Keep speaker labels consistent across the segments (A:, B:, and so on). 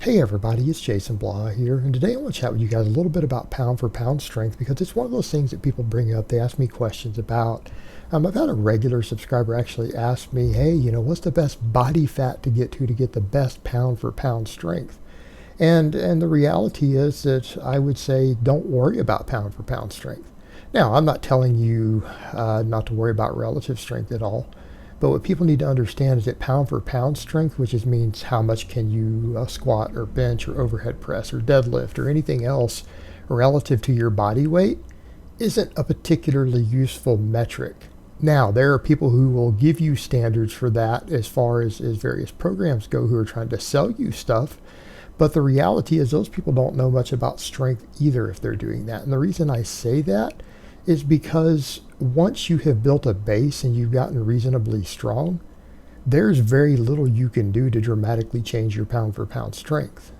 A: Hey everybody, it's Jason Blah here, and today I want to chat with you guys a little bit about pound for pound strength because it's one of those things that people bring up. They ask me questions about. I've had a regular subscriber actually ask me, hey, what's the best body fat to get the best pound for pound strength? And the reality is that I would say don't worry about pound for pound strength. Now, I'm not telling you not to worry about relative strength at all. But what people need to understand is that pound for pound strength, which means how much can you squat or bench or overhead press or deadlift or anything else relative to your body weight, isn't a particularly useful metric. Now, there are people who will give you standards for that as far as various programs go who are trying to sell you stuff. But the reality is those people don't know much about strength either if they're doing that. And the reason I say that is because once you have built a base and you've gotten reasonably strong, there's very little you can do to dramatically change your pound for pound strength.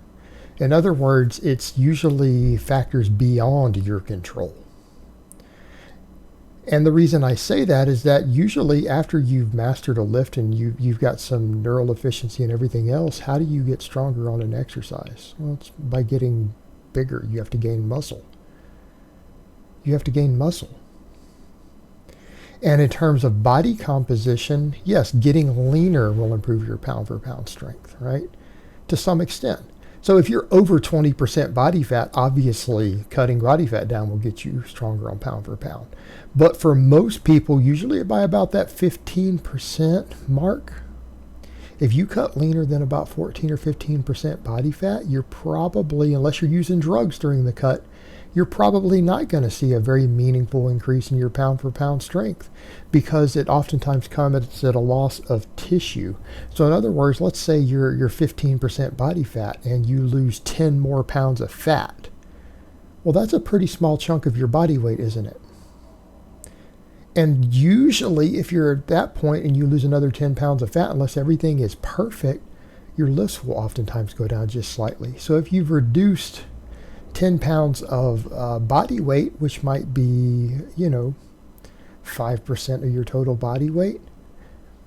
A: In other words, it's usually factors beyond your control. And the reason I say that is that usually after you've mastered a lift and you've got some neural efficiency and everything else, how do you get stronger on an exercise? Well, it's by getting bigger. You have to gain muscle. You have to gain muscle. And in terms of body composition, yes, getting leaner will improve your pound for pound strength, right? To some extent. So if you're over 20% body fat, obviously cutting body fat down will get you stronger on pound for pound. But for most people, usually by about that 15% mark, if you cut leaner than about 14 or 15% body fat, you're probably, unless you're using drugs during the cut, you're probably not going to see a very meaningful increase in your pound for pound strength because it oftentimes comes at a loss of tissue. So in other words, let's say you're 15% body fat and you lose 10 more pounds of fat. Well, that's a pretty small chunk of your body weight, isn't it? And usually if you're at that point and you lose another 10 pounds of fat, unless everything is perfect, your lifts will oftentimes go down just slightly. So if you've reduced 10 pounds of body weight, which might be, 5% of your total body weight,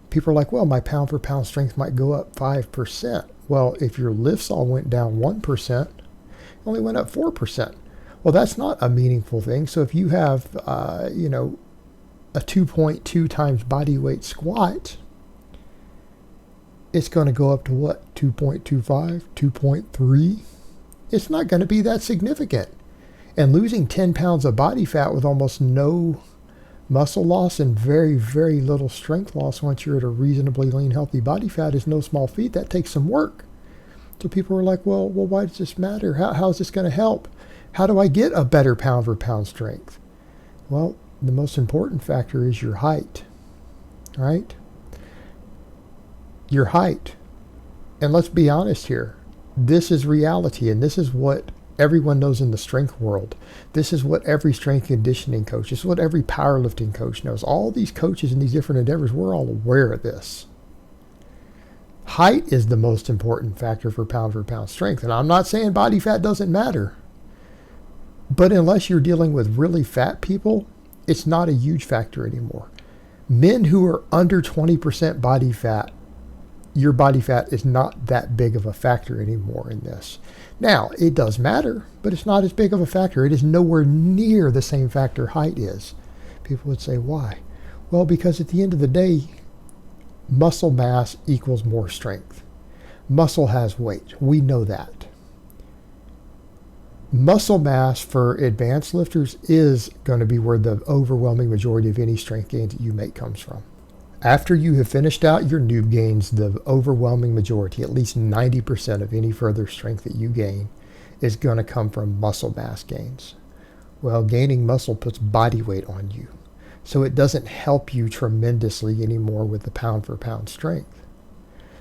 A: people are like, well, my pound for pound strength might go up 5%. Well, if your lifts all went down 1%, it only went up 4%. Well, that's not a meaningful thing. So if you have, a 2.2 times body weight squat, it's going to go up to what? 2.25, 2.3? It's not going to be that significant. And losing 10 pounds of body fat with almost no muscle loss and very, very little strength loss once you're at a reasonably lean, healthy body fat is no small feat. That takes some work. So people are like, well, why does this matter? How is this going to help? How do I get a better pound for pound strength? Well, the most important factor is your height, right? Your height. And let's be honest here. This is reality, and this is what everyone knows in the strength world. This is what every strength conditioning coach, this is what every powerlifting coach knows. All these coaches in these different endeavors, we're all aware of this. Height is the most important factor for pound strength. And I'm not saying body fat doesn't matter. But unless you're dealing with really fat people, it's not a huge factor anymore. Men who are under 20% body fat, your body fat is not that big of a factor anymore in this. Now, it does matter, but it's not as big of a factor. It is nowhere near the same factor height is. People would say, why? Well, because at the end of the day, muscle mass equals more strength. Muscle has weight. We know that. Muscle mass for advanced lifters is going to be where the overwhelming majority of any strength gains that you make comes from. After you have finished out your noob gains, the overwhelming majority, at least 90% of any further strength that you gain, is going to come from muscle mass gains. Well, gaining muscle puts body weight on you, so it doesn't help you tremendously anymore with the pound for pound strength.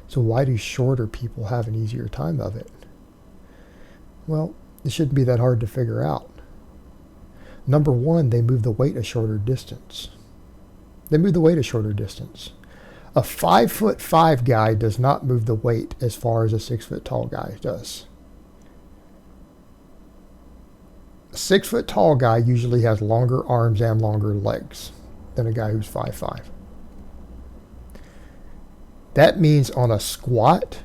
A: So why do shorter people have an easier time of it? Well, it shouldn't be that hard to figure out. Number one, they move the weight a shorter distance. A 5'5" guy does not move the weight as far as a 6 foot tall guy does. A 6 foot tall guy usually has longer arms and longer legs than a guy who's 5'5". That means on a squat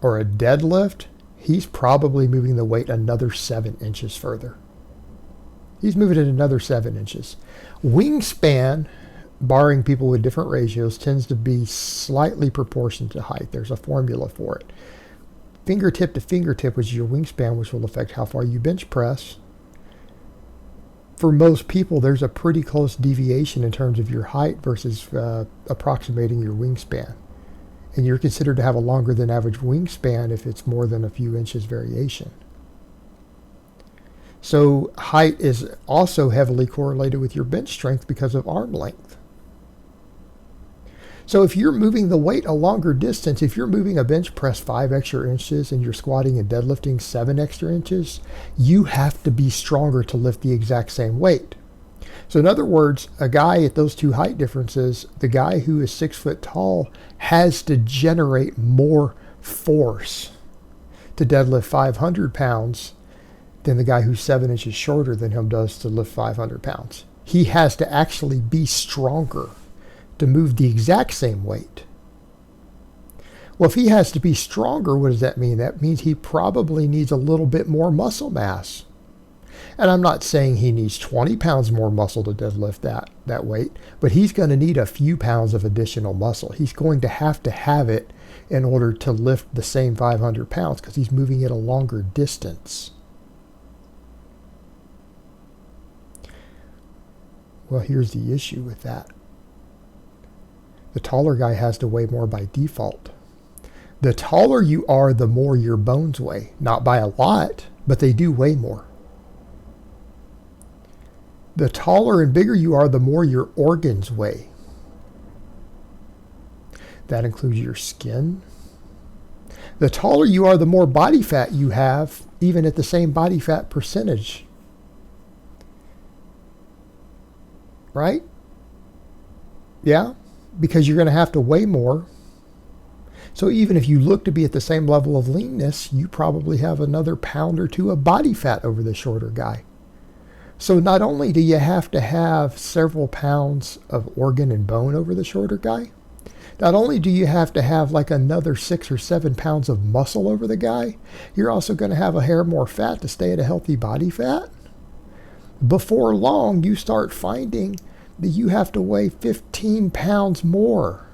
A: or a deadlift, he's probably moving the weight another 7 inches further. He's moving it another 7 inches. Wingspan, barring people with different ratios, tends to be slightly proportional to height. There's a formula for it. Fingertip to fingertip, which is your wingspan, which will affect how far you bench press. For most people, there's a pretty close deviation in terms of your height versus approximating your wingspan. And you're considered to have a longer than average wingspan if it's more than a few inches variation. So height is also heavily correlated with your bench strength because of arm length. So if you're moving the weight a longer distance, if you're moving a bench press 5 extra inches and you're squatting and deadlifting 7 extra inches, you have to be stronger to lift the exact same weight. So in other words, a guy at those two height differences, the guy who is 6 foot tall has to generate more force to deadlift 500 pounds than the guy who's 7 inches shorter than him does to lift 500 pounds. He has to actually be stronger to move the exact same weight. Well, if he has to be stronger, what does that mean? That means he probably needs a little bit more muscle mass. And I'm not saying he needs 20 pounds more muscle to deadlift that weight, but he's going to need a few pounds of additional muscle. He's going to have it in order to lift the same 500 pounds because he's moving it a longer distance. Well, here's the issue with that. The taller guy has to weigh more by default. The taller you are, the more your bones weigh. Not by a lot, but they do weigh more. The taller and bigger you are, the more your organs weigh. That includes your skin. The taller you are, the more body fat you have, even at the same body fat percentage. Right? Yeah? Because you're going to have to weigh more. So even if you look to be at the same level of leanness, you probably have another pound or two of body fat over the shorter guy. So not only do you have to have several pounds of organ and bone over the shorter guy, not only do you have to have like another 6 or 7 pounds of muscle over the guy, you're also going to have a hair more fat to stay at a healthy body fat. Before long, you start finding that you have to weigh 15 pounds more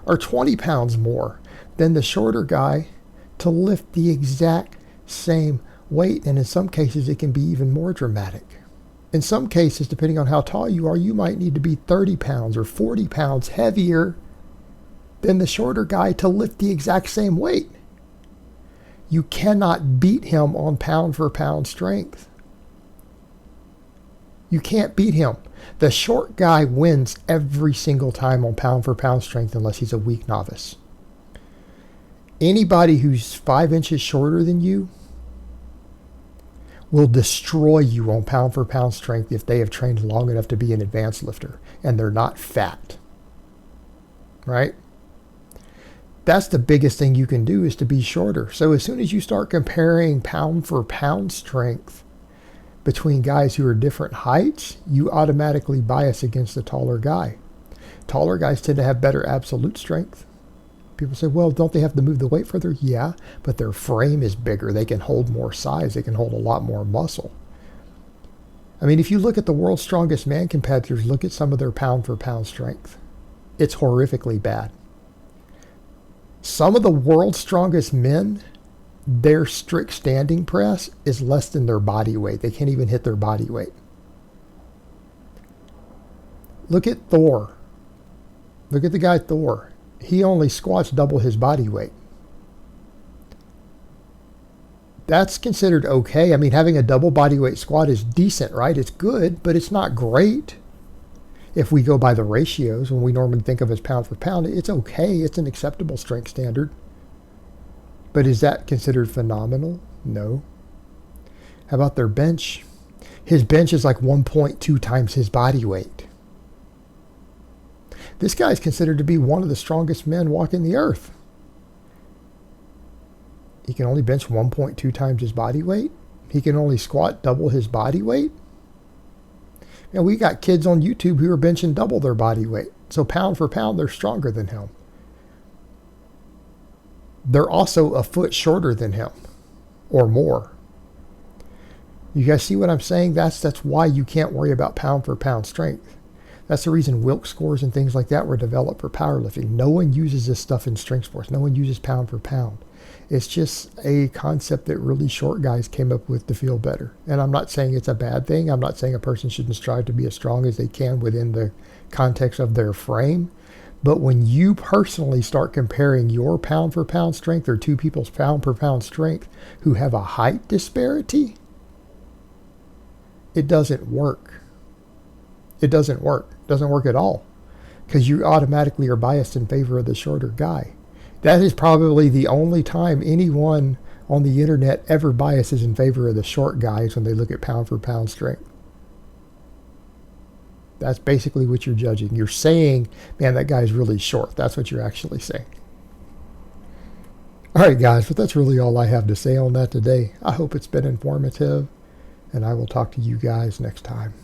A: or 20 pounds more than the shorter guy to lift the exact same weight. And in some cases, it can be even more dramatic. In some cases, depending on how tall you are, you might need to be 30 pounds or 40 pounds heavier than the shorter guy to lift the exact same weight. You cannot beat him on pound for pound strength. You can't beat him. The short guy wins every single time on pound for pound strength unless he's a weak novice. Anybody who's 5 inches shorter than you will destroy you on pound for pound strength if they have trained long enough to be an advanced lifter and they're not fat. Right? That's the biggest thing you can do is to be shorter. So as soon as you start comparing pound for pound strength between guys who are different heights, you automatically bias against the taller guy. Taller guys tend to have better absolute strength. People say, well, don't they have to move the weight further? Yeah, but their frame is bigger. They can hold more size. They can hold a lot more muscle. I mean, if you look at the world's strongest man competitors, look at some of their pound for pound strength. It's horrifically bad. Some of the world's strongest men, their strict standing press is less than their body weight. They can't even hit their body weight. Look at Thor. Look at the guy Thor. He only squats double his body weight. That's considered okay. I mean, having a double body weight squat is decent, right? It's good, but it's not great. If we go by the ratios, when we normally think of as pound for pound, it's okay. It's an acceptable strength standard. But is that considered phenomenal? No. How about their bench? His bench is like 1.2 times his body weight. This guy is considered to be one of the strongest men walking the earth. He can only bench 1.2 times his body weight. He can only squat double his body weight. And we got kids on YouTube who are benching double their body weight. So pound for pound, they're stronger than him. they're also a foot shorter than him or more. You guys see what I'm saying? That's why you can't worry about pound for pound strength. That's the reason Wilks scores and things like that were developed for powerlifting. No one uses this stuff in strength sports. No one uses pound for pound. It's just a concept that really short guys came up with to feel better. And I'm not saying it's a bad thing. I'm not saying a person shouldn't strive to be as strong as they can within the context of their frame. But when you personally start comparing your pound for pound strength or two people's pound per pound strength who have a height disparity, it doesn't work. It doesn't work. It doesn't work at all, because you automatically are biased in favor of the shorter guy. That is probably the only time anyone on the internet ever biases in favor of the short guys when they look at pound for pound strength. That's basically what you're judging. You're saying, man, that guy's really short. That's what you're actually saying. All right, guys, but that's really all I have to say on that today. I hope it's been informative, and I will talk to you guys next time.